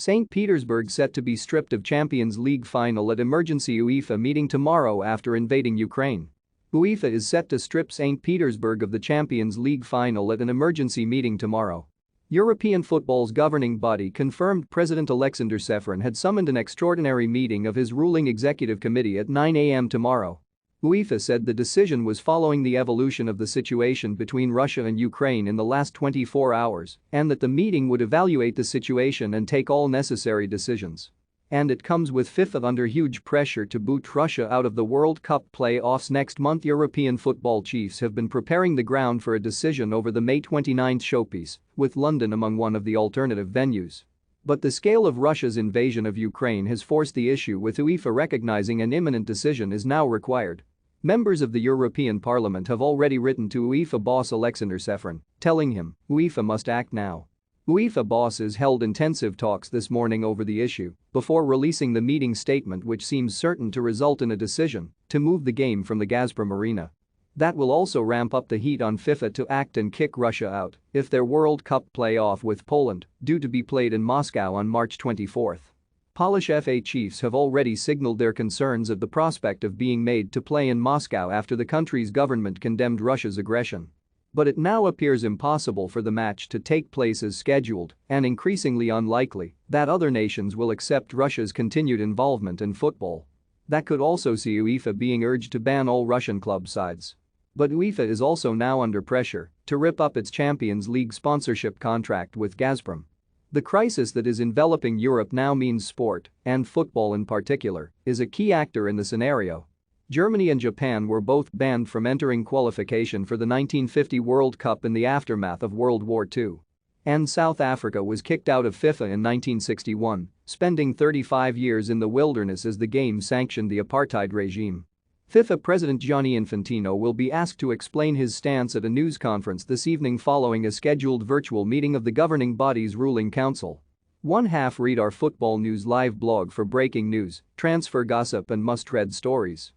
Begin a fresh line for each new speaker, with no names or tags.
St. Petersburg set to be stripped of Champions League final at emergency UEFA meeting tomorrow after invading Ukraine. UEFA is set to strip St. Petersburg of the Champions League final at an emergency meeting tomorrow. European football's governing body confirmed President Alexander Seferin had summoned an extraordinary meeting of his ruling executive committee at 9 a.m. tomorrow. UEFA said the decision was following the evolution of the situation between Russia and Ukraine in the last 24 hours and that the meeting would evaluate the situation and take all necessary decisions. And it comes with FIFA under huge pressure to boot Russia out of the World Cup playoffs next month. European football chiefs have been preparing the ground for a decision over the May 29 showpiece, with London among one of the alternative venues. But the scale of Russia's invasion of Ukraine has forced the issue, with UEFA recognizing an imminent decision is now required. Members of the European Parliament have already written to UEFA boss Alexander Seferin, telling him UEFA must act now. UEFA bosses held intensive talks this morning over the issue before releasing the meeting statement, which seems certain to result in a decision to move the game from the Gazprom arena. That will also ramp up the heat on FIFA to act and kick Russia out if their World Cup playoff with Poland, due to be played in Moscow on March 24. Polish FA chiefs have already signaled their concerns at the prospect of being made to play in Moscow after the country's government condemned Russia's aggression. But it now appears impossible for the match to take place as scheduled and increasingly unlikely that other nations will accept Russia's continued involvement in football. That could also see UEFA being urged to ban all Russian club sides. But UEFA is also now under pressure to rip up its Champions League sponsorship contract with Gazprom. The crisis that is enveloping Europe now means sport, and football in particular, is a key actor in the scenario. Germany and Japan were both banned from entering qualification for the 1950 World Cup in the aftermath of World War II. And South Africa was kicked out of FIFA in 1961, spending 35 years in the wilderness as the game sanctioned the apartheid regime. FIFA President Gianni Infantino will be asked to explain his stance at a news conference this evening following a scheduled virtual meeting of the governing body's ruling council. Read our Football News live blog for breaking news, transfer gossip and must-read stories.